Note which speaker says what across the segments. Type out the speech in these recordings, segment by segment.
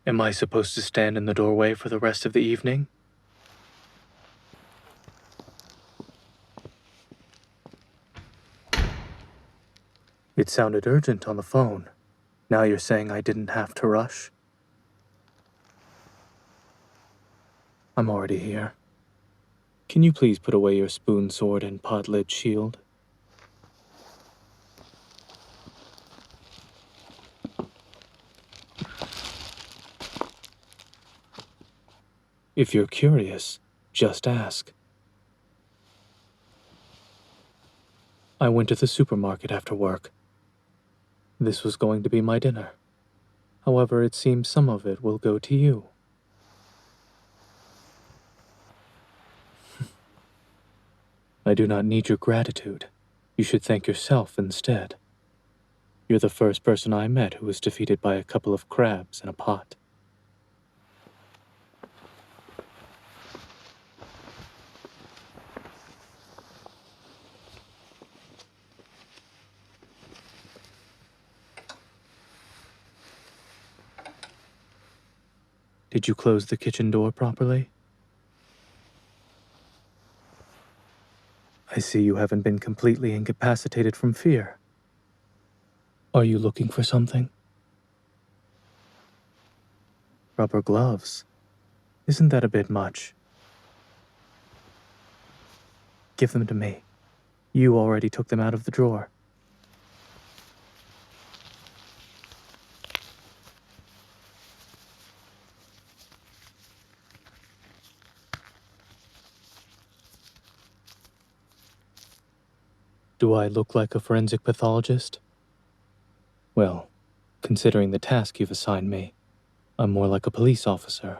Speaker 1: Am I supposed to stand in the doorway for the rest of the evening? It sounded urgent on the phone. Now you're saying I didn't have to rush? I'm already here. Can you please put away your spoon sword and pot-lid shield? If you're curious, just ask. I went to the supermarket after work. This was going to be my dinner. However, it seems some of it will go to you. I do not need your gratitude. You should thank yourself instead. You're the first person I met who was defeated by a couple of crabs in a pot. Did you close the kitchen door properly? I see you haven't been completely incapacitated from fear. Are you looking for something? Rubber gloves. Isn't that a bit much? Give them to me. You already took them out of the drawer. Do I look like a forensic pathologist? Well, considering the task you've assigned me, I'm more like a police officer.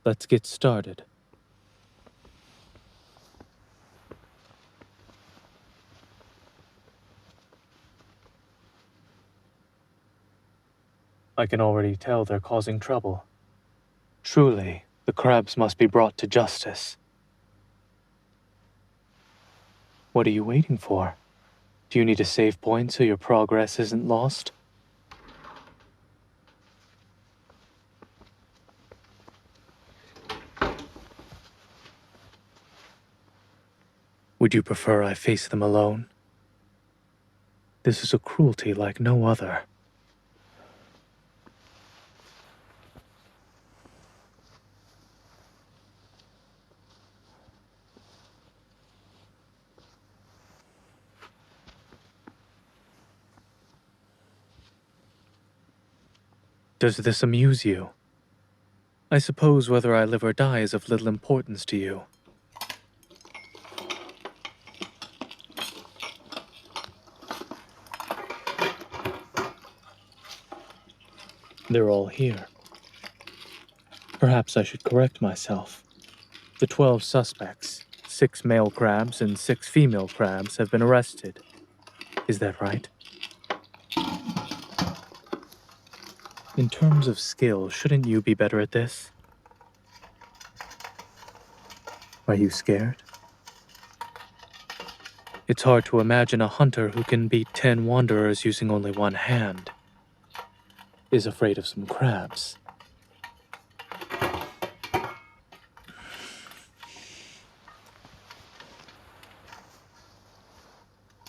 Speaker 1: Let's get started. I can already tell they're causing trouble. Truly, the crabs must be brought to justice. What are you waiting for? Do you need a save point so your progress isn't lost? Would you prefer I face them alone? This is a cruelty like no other. Does this amuse you? I suppose whether I live or die is of little importance to you. They're all here. Perhaps I should correct myself. The 12 suspects, 6 male crabs and 6 female crabs, have been arrested. Is that right? In terms of skill, shouldn't you be better at this? Are you scared? It's hard to imagine a hunter who can beat 10 wanderers using only one hand is afraid of some crabs.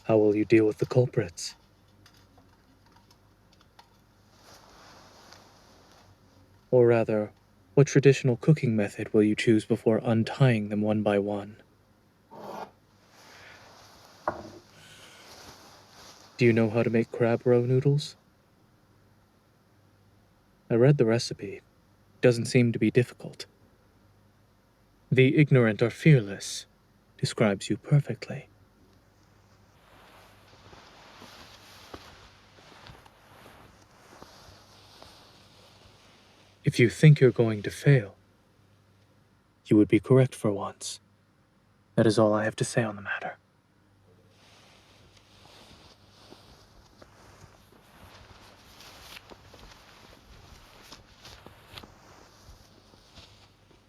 Speaker 1: How will you deal with the culprits? Or rather, what traditional cooking method will you choose before untying them one by one? Do you know how to make crab roe noodles? I read the recipe. Doesn't seem to be difficult. The ignorant are fearless describes you perfectly. If you think you're going to fail, you would be correct for once. That is all I have to say on the matter.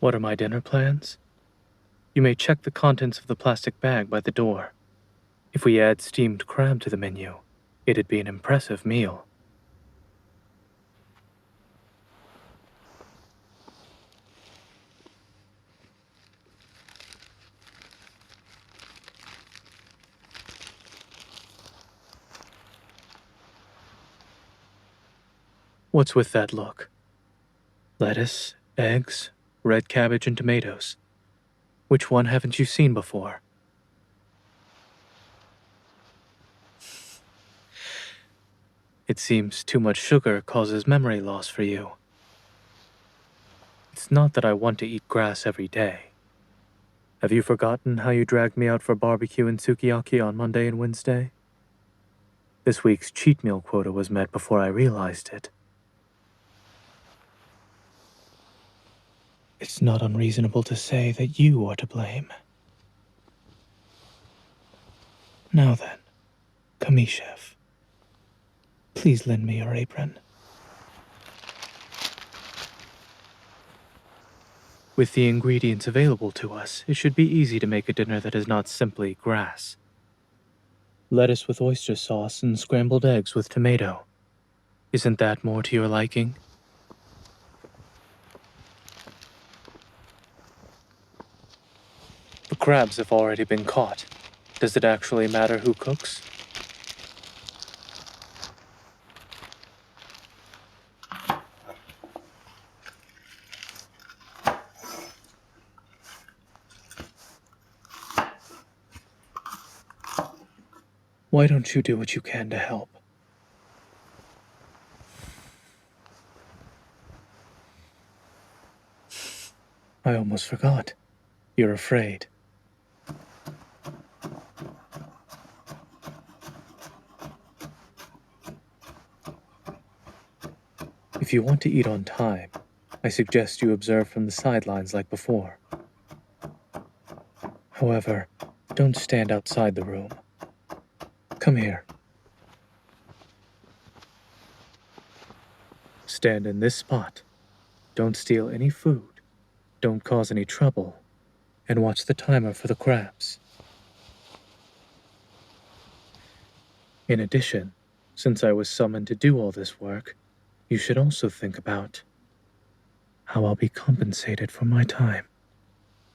Speaker 1: What are my dinner plans? You may check the contents of the plastic bag by the door. If we add steamed crab to the menu, it'd be an impressive meal. What's with that look? Lettuce, eggs, red cabbage, and tomatoes. Which one haven't you seen before? It seems too much sugar causes memory loss for you. It's not that I want to eat grass every day. Have you forgotten how you dragged me out for barbecue and sukiyaki on Monday and Wednesday? This week's cheat meal quota was met before I realized it. It's not unreasonable to say that you are to blame. Now then, Kamishev, please lend me your apron. With the ingredients available to us, it should be easy to make a dinner that is not simply grass. Lettuce with oyster sauce and scrambled eggs with tomato. Isn't that more to your liking? The crabs have already been caught. Does it actually matter who cooks? Why don't you do what you can to help? I almost forgot. You're afraid. If you want to eat on time, I suggest you observe from the sidelines like before. However, don't stand outside the room. Come here. Stand in this spot. Don't steal any food. Don't cause any trouble. And watch the timer for the crabs. In addition, since I was summoned to do all this work, you should also think about how I'll be compensated for my time.